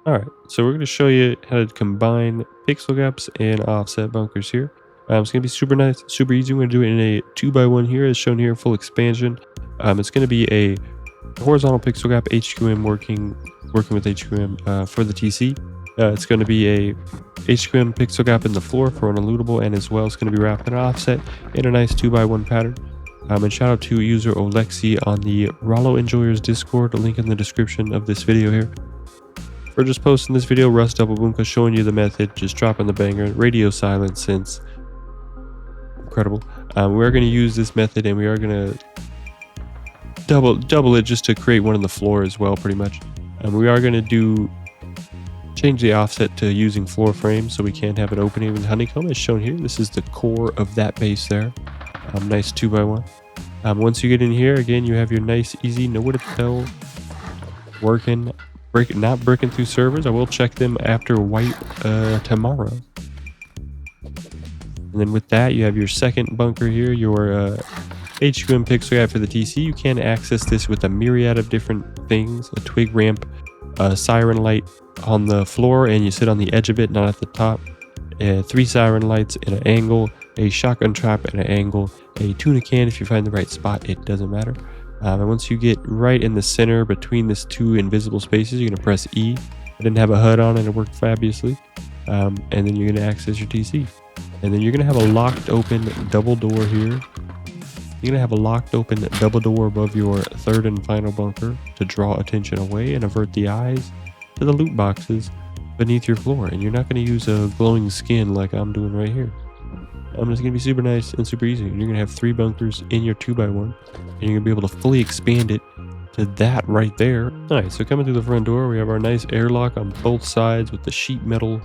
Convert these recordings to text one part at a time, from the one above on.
All right, so we're going to show you how to combine pixel gaps and offset bunkers here. It's going to be super nice, super easy. We're going to do it in a 2x1 here, as shown here, full expansion. It's going to be a horizontal pixel gap HQM working with HQM for the TC. It's going to be a HQM pixel gap in the floor for an elutable, and as well, it's going to be wrapped in an offset in a nice 2x1 pattern. And shout out to user Oleksii on the Rollo Enjoyers Discord, link in the description of this video here. For just posting this video, Rust Double Boomka showing you the method, just dropping the banger, radio silence since incredible. We're going to use this method, and we are going to double it just to create one on the floor as well, pretty much. We are going to change the offset to using floor frames, so we can have an opening with honeycomb as shown here. This is the core of that base there. Nice 2x1. Once you get in here, again, you have your nice, easy, nowhere to tell working. Not breaking through servers. I will check them after white tomorrow. And then with that, you have your second bunker here, your HQM pixel gap for the TC. You can access this with a myriad of different things: a twig ramp, a siren light on the floor, and you sit on the edge of it, not at the top. 3 siren lights at an angle, a shotgun trap at an angle, a tuna can if you find the right spot. It doesn't matter. And once you get right in the center between these two invisible spaces, you're going to press E. I didn't have a HUD on it. It worked fabulously. And then you're going to access your TC. And then you're going to have a locked open double door here. You're going to have a locked open double door above your third and final bunker to draw attention away and avert the eyes to the loot boxes beneath your floor. And you're not going to use a glowing skin like I'm doing right here. It's going to be super nice and super easy. You're going to have 3 bunkers in your 2x1, and you're going to be able to fully expand it to that right there. All right, so coming through the front door, we have our nice airlock on both sides with the sheet metal.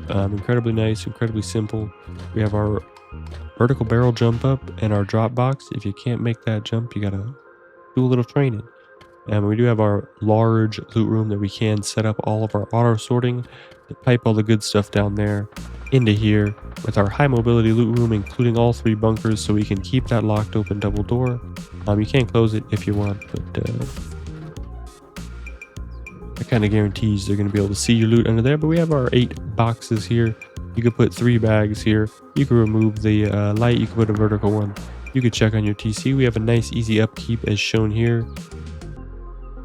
Incredibly nice, incredibly simple. We have our vertical barrel jump up and our drop box. If you can't make that jump, you got to do a little training. And we do have our large loot room that we can set up all of our auto sorting to pipe all the good stuff down there into here with our high mobility loot room, including all 3 bunkers, so we can keep that locked open double door. You can close it if you want, but that kind of guarantees they're going to be able to see your loot under there. But we have our 8 boxes here. You could put 3 bags here. You can remove the light. You can put a vertical one. You could check on your TC. We have a nice easy upkeep as shown here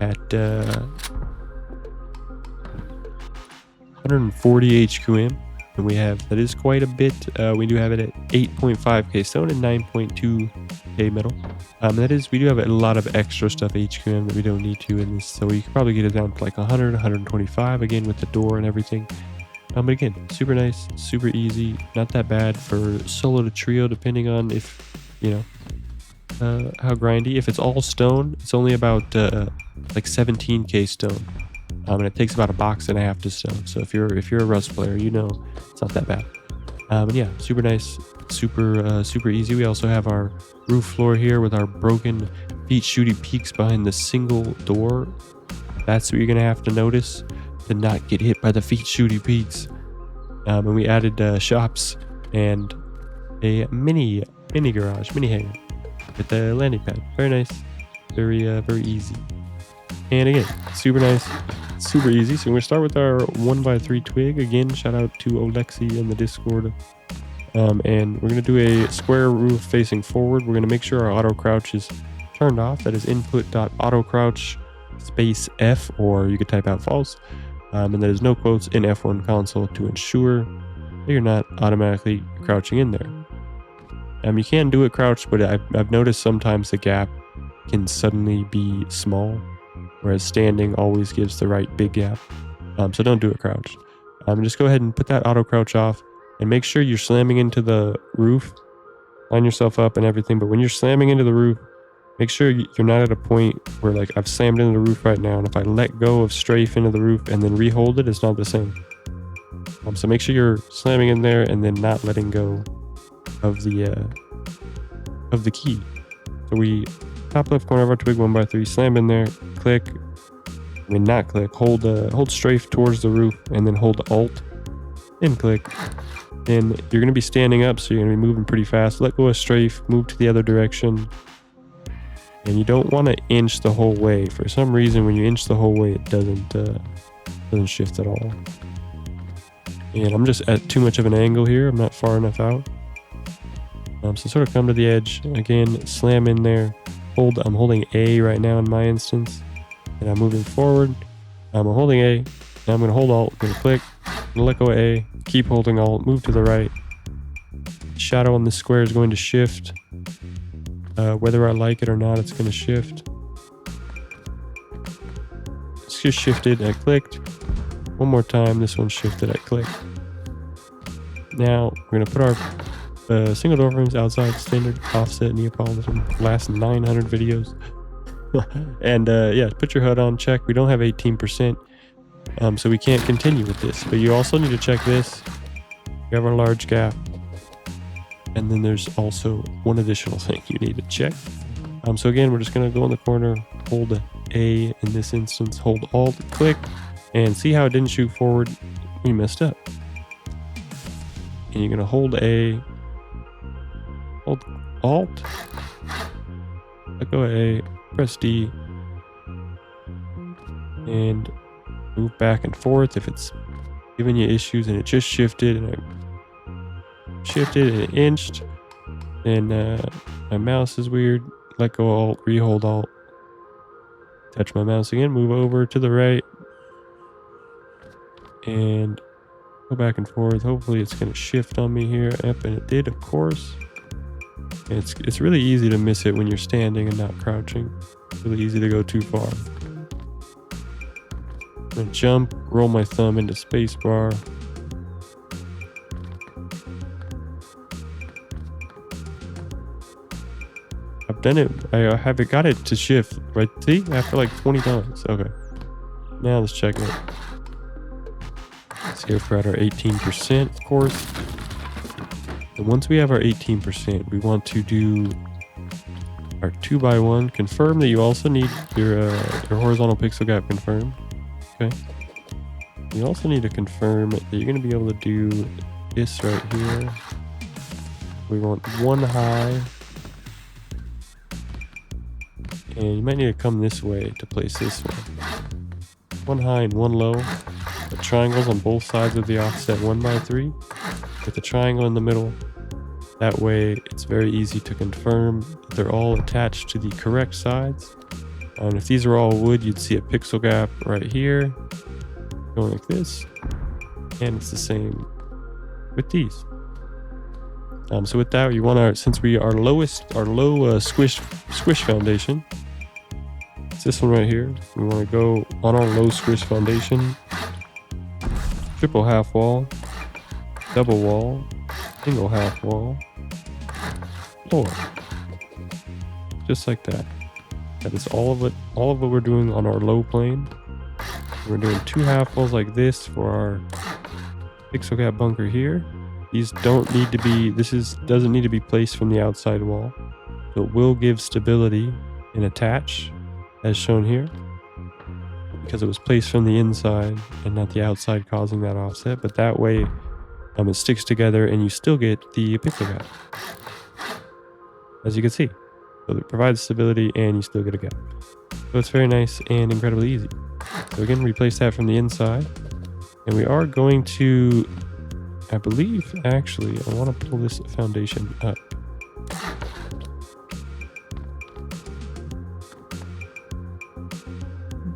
at 140 HQM. And we have, that is quite a bit. We do have it at 8.5k stone and 9.2k metal. That is, we do have a lot of extra stuff HQM that we don't need to in this, so we could probably get it down to like 100, 125 again with the door and everything. But again, super nice, super easy, not that bad for solo to trio, depending on if, you know, how grindy. If it's all stone, it's only about like 17k stone. And it takes about a box and a half to stone. So if you're a Rust player, you know it's not that bad. But yeah, super nice, super easy. We also have our roof floor here with our broken feet shooty peaks behind the single door. That's what you're gonna have to notice to not get hit by the feet shooty peaks. And we added shops and a mini garage, mini hangar with the landing pad. Very nice, very easy. And again, super nice, super easy. So we're going to start with our 1x3 twig. Again, shout out to Oleksii in the Discord. And we're going to do a square roof facing forward. We're going to make sure our auto crouch is turned off. That is input.autocrouch space F, or you could type out false. And there is no quotes in F1 console to ensure that you're not automatically crouching in there. You can do it crouched, but I've noticed sometimes the gap can suddenly be small, whereas standing always gives the right big gap. So don't do it crouched. Just go ahead and put that auto crouch off and make sure you're slamming into the roof. Line yourself up and everything, but when you're slamming into the roof, make sure you're not at a point where, like, I've slammed into the roof right now, and if I let go of strafe into the roof and then rehold it, it's not the same. So make sure you're slamming in there and then not letting go of the key. So we top left corner of our twig 1x3, slam in there, click, not click, hold strafe towards the roof, and then hold alt and click. And you're going to be standing up, so you're going to be moving pretty fast. Let go of strafe, move to the other direction, and you don't want to inch the whole way. For some reason, when you inch the whole way, it Doesn't shift at all. And I'm just at too much of an angle here. I'm not far enough out. So sort of come to the edge. Again, slam in there. I'm holding A right now in my instance. And I'm moving forward. I'm holding A. Now I'm going to hold Alt. I'm going to click. I'm going to let go of A. Keep holding Alt. Move to the right. Shadow on this square is going to shift. Whether I like it or not, it's going to shift. It's just shifted. I clicked. One more time. This one shifted. I clicked. Now we're going to put our single door frames outside standard offset Neapolitan. Last 900 videos. And yeah, put your HUD on. Check. We don't have 18%. So we can't continue with this. But you also need to check this. We have our large gap. And then there's also one additional thing you need to check. So again, we're just going to go in the corner, hold A in this instance, hold Alt, click, and see how it didn't shoot forward. We messed up. And you're going to hold A, hold Alt, let go of A, press D, and move back and forth if it's giving you issues. And it just shifted, and I shifted and it inched. And my mouse is weird. Let go Alt, re-hold Alt. Touch my mouse again, move over to the right. And go back and forth. Hopefully it's going to shift on me here. Yep, and it did, of course. And it's really easy to miss it when you're standing and not crouching. It's really easy to go too far. I'm going to jump, roll my thumb into spacebar. I've done it. I have got it to shift, right? See? After like 20 times. Okay. Now let's check it. Let's see if we're at our 18%, of course. And once we have our 18%, we want to do our 2x1. Confirm that you also need your horizontal pixel gap confirmed. Okay. You also need to confirm that you're going to be able to do this right here. We want one high. And you might need to come this way to place this one. One high and one low. The triangles on both sides of the offset 1x3 with the triangle in the middle. That way it's very easy to confirm that they're all attached to the correct sides. And if these are all wood, you'd see a pixel gap right here going like this. And it's the same with these. So with that, you want our, since we are low squish foundation, it's this one right here. We want to go on our low squish foundation, triple half wall, double wall, single half wall, floor, just like that. That is all of what we're doing on our low plane. We're doing two half walls like this for our pixel gap bunker here. These don't need to be, doesn't need to be placed from the outside wall. So it will give stability and attach, as shown here, because it was placed from the inside and not the outside, causing that offset. But that way, it sticks together and you still get the pixel gap, as you can see. So it provides stability and you still get a gap. So it's very nice and incredibly easy. So again, replace that from the inside. And we are going to, I believe, actually, I want to pull this foundation up.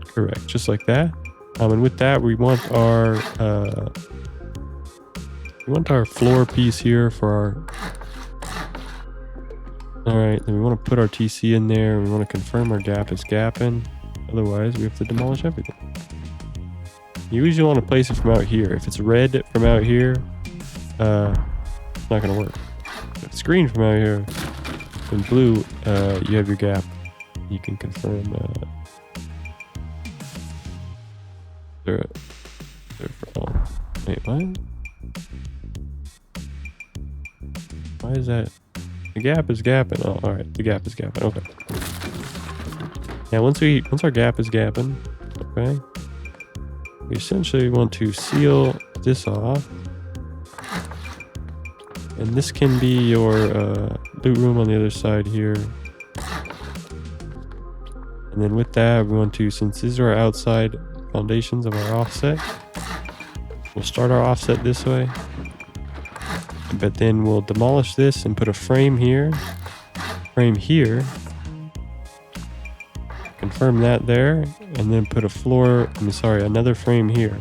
Correct, just like that. And with that, we want our floor piece here for our. All right, then we want to put our TC in there. We want to confirm our gap is gapping. Otherwise, we have to demolish everything. You usually want to place it from out here. If it's red from out here, it's not going to work. If it's green from out here and blue, you have your gap. You can confirm. Wait, what? Why is that? The gap is gapping. Oh, all right. The gap is gapping. Okay. Now, once our gap is gapping, okay, we essentially want to seal this off. And this can be your loot room on the other side here. And then with that, we want to, since these are our outside foundations of our offset. We'll start our offset this way, but then we'll demolish this and put a frame here, confirm that there, and then put a floor, another frame here.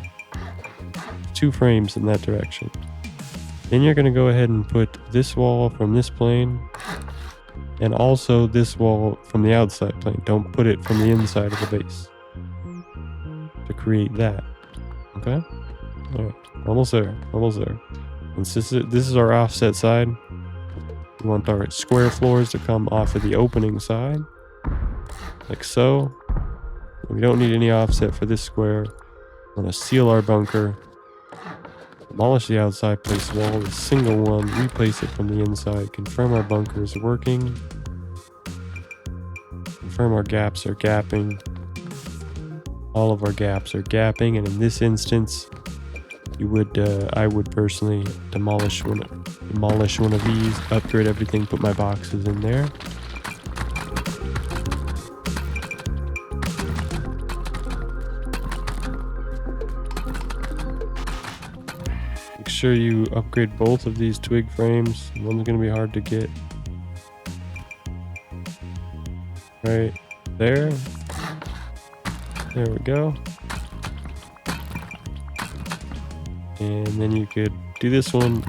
2 frames in that direction. Then you're going to go ahead and put this wall from this plane and also this wall from the outside plane. Don't put it from the inside of the base to create that. Okay? All right. Almost there. And since this is our offset side, we want our square floors to come off of the opening side, like so. We don't need any offset for this square. We want to seal our bunker, demolish the outside, place wall, a single one, replace it from the inside, confirm our bunker is working, confirm our gaps are gapping. All of our gaps are gapping, and in this instance, I would personally demolish one of these, upgrade everything, put my boxes in there. Make sure you upgrade both of these twig frames. One's going to be hard to get. Right there. There we go. And then you could do this one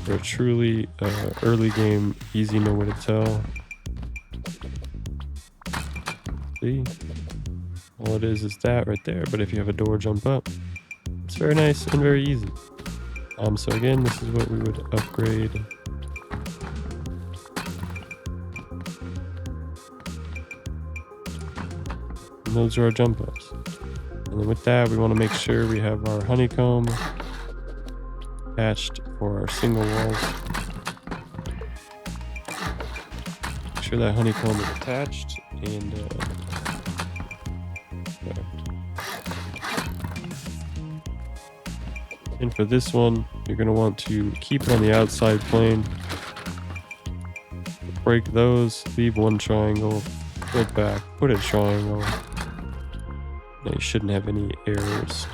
for a truly early game, easy, know where to tell. See? All it is that right there. But if you have a door jump up, it's very nice and very easy. So again, this is what we would upgrade. And those are our jump ups. And then with that, we want to make sure we have our honeycomb attached for our single walls. Make sure that honeycomb is attached, and there. And for this one, you're going to want to keep it on the outside plane. Break those, leave one triangle, go back, put a triangle. Now you shouldn't have any errors.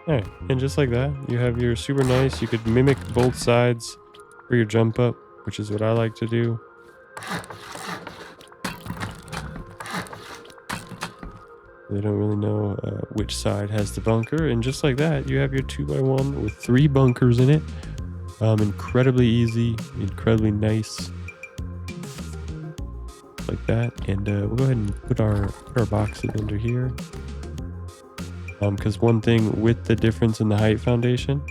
Alright, and just like that, you have your super nice, you could mimic both sides for your jump up, which is what I like to do. They don't really know which side has the bunker, and just like that, you have your 2x1 with 3 bunkers in it. Incredibly easy, incredibly nice, like that. And we'll go ahead and put our boxes under here. Because one thing with the difference in the height foundation,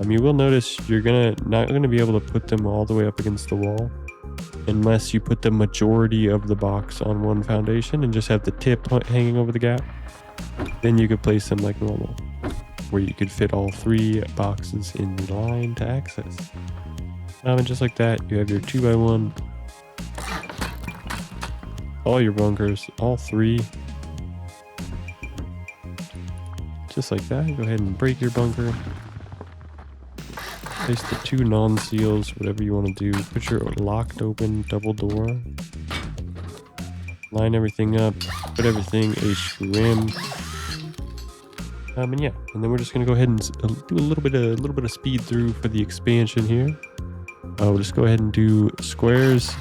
you will notice you're not gonna be able to put them all the way up against the wall, unless you put the majority of the box on one foundation and just have the tip hanging over the gap. Then you could place them like normal, where you could fit all 3 boxes in the line to access. And just like that, you have your 2x1, all your bunkers, all 3. Just like that. Go ahead and break your bunker. Place the 2 non-seals, whatever you want to do. Put your locked open double door. Line everything up. Put everything HQM. And yeah, and then we're just gonna go ahead and do a little bit of speed through for the expansion here. We'll just go ahead and do squares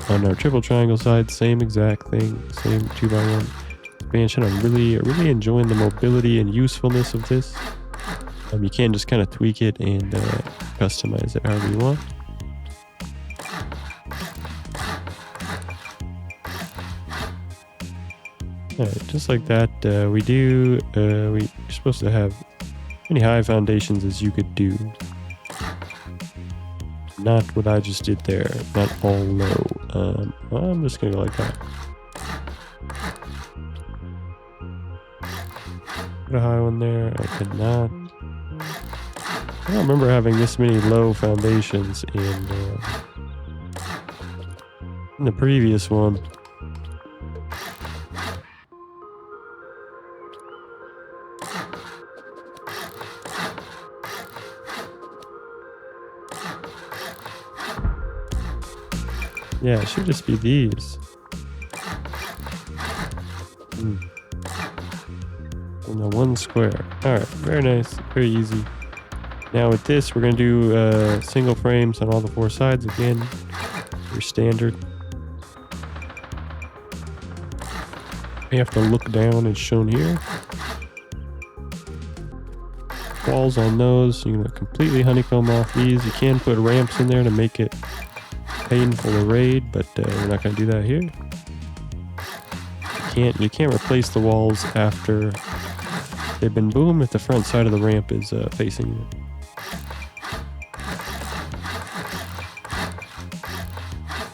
on our triple triangle side. Same exact thing. Same 2x1 expansion. I'm really enjoying the mobility and usefulness of this. You can just kind of tweak it and customize it however you want. Alright, just like that, we're supposed to have as many high foundations as you could do. Not what I just did there, not all low. I'm just gonna go like that. Put a high one there, I could not. I don't remember having this many low foundations in the previous one. Yeah, it should just be these. No, one square. All right, very nice, very easy. Now with this, we're gonna do single frames on all the 4 sides again. Your standard. You have to look down as shown here. Walls on those, you're gonna completely honeycomb off these. You can put ramps in there to make it painful to raid, but we're not gonna do that here. You can't replace the walls after they've been boomed if the front side of the ramp is facing you.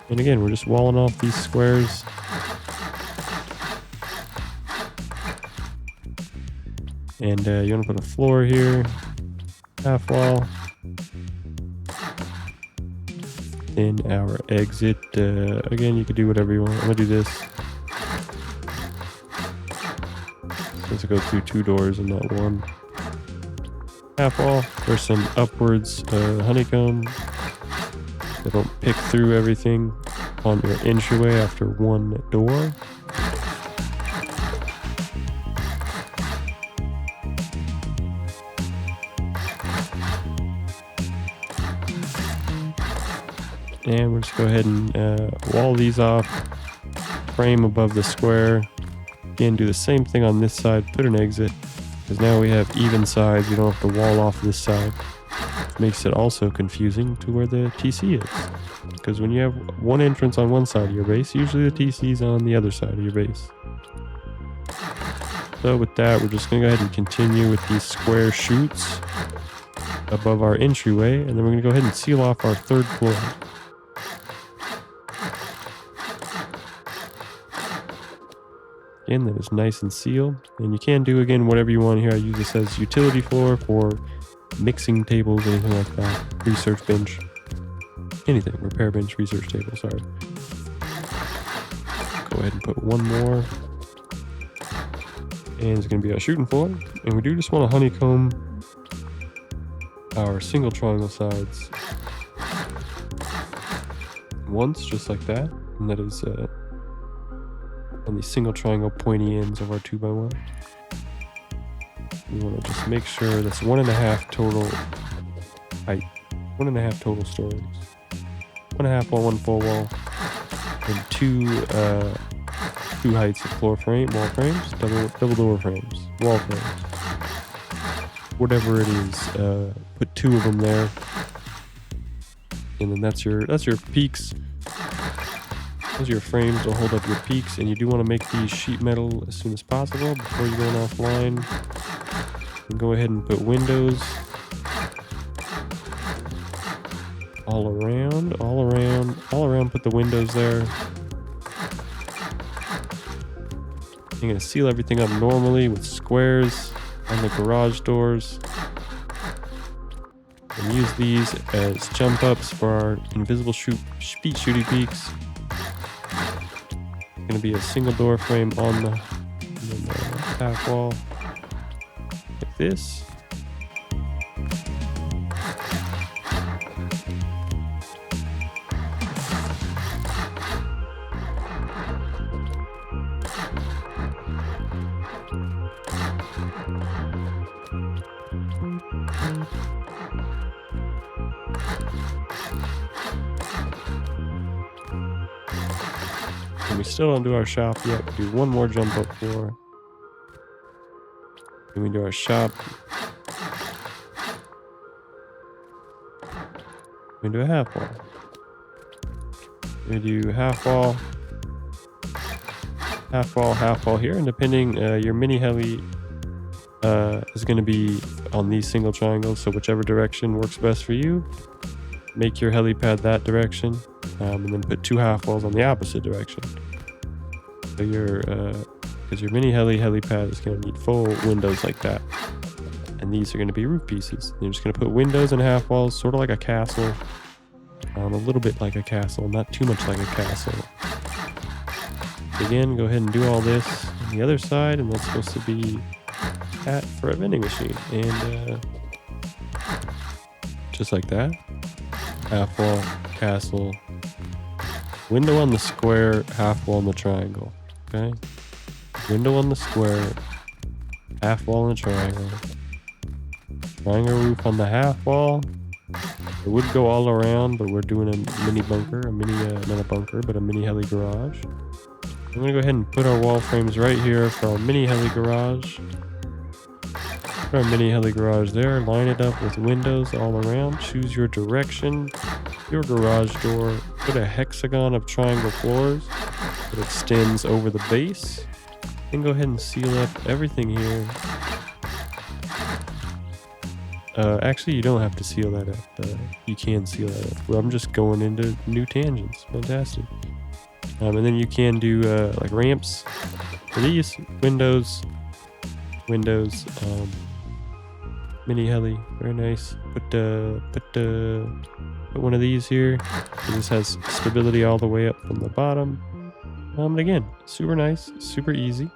And again, we're just walling off these squares. And you want to put a floor here, half wall. In our exit, again, you could do whatever you want. I'm gonna do this since it goes through 2 doors and not 1. Half wall. There's some upwards honeycomb. They don't pick through everything on your entryway after 1 door. And we'll just go ahead and wall these off, frame above the square. Again, do the same thing on this side, put an exit, because now we have even sides. We don't have to wall off this side. Makes it also confusing to where the TC is. Because when you have one entrance on one side of your base, usually the TC is on the other side of your base. So with that, we're just going to go ahead and continue with these square chutes above our entryway, and then we're going to go ahead and seal off our 3rd floor. Again, that is nice and sealed. And you can do, again, whatever you want here. I use this as utility floor for mixing tables, anything like that. Research bench. Anything. Repair bench, research table, sorry. Go ahead and put 1 more. And it's going to be our shooting floor. And we do just want to honeycomb our single triangle sides once, just like that. And that is on the single triangle pointy ends of our 2x1. We want to just make sure that's 1.5 total height, 1.5 total stories, 1.5 wall, 1 full wall, and 2 heights of floor frame, wall frames, double door frames, wall frames, whatever it is. Put 2 of them there, and then that's your peaks. Those are your frames to hold up your peaks, and you do want to make these sheet metal as soon as possible before you're going offline. And go ahead and put windows all around. Put the windows there. You're going to seal everything up normally with squares on the garage doors. And use these as jump ups for our invisible shooty peaks. Going to be a single door frame on the half wall like this. We still don't do our shop yet. We do 1 more jump up floor. Then we do our shop. We do a half wall. We do half wall, half wall here, and depending, your mini heli is going to be on these single triangles. So whichever direction works best for you, make your helipad that direction, and then put 2 half walls on the opposite direction. So because your mini helipad is going to need full windows like that, and these are going to be roof pieces. And you're just going to put windows and half walls, sort of like a castle, a little bit like a castle, not too much like a castle. Again, go ahead and do all this on the other side, and that's supposed to be hat for a vending machine, and just like that, half wall, castle, Window on the square, half wall on the triangle. Okay. Window on the square, half wall on the triangle. Triangle roof on the half wall. It would go all around, but we're doing a mini bunker, not a bunker, but a mini heli garage. I'm gonna go ahead and put our wall frames right here for our mini heli garage. Put our mini heli garage there, line it up with windows all around, choose your direction, your garage door, put a hexagon of triangle floors that extends over the base, and go ahead and seal up everything here. Actually, you don't have to seal that up. You can seal that up. Well, I'm just going into new tangents. Fantastic. And then you can do like ramps for these windows, mini heli, very nice. Put one of these here. So this has stability all the way up from the bottom. And again, super nice, super easy.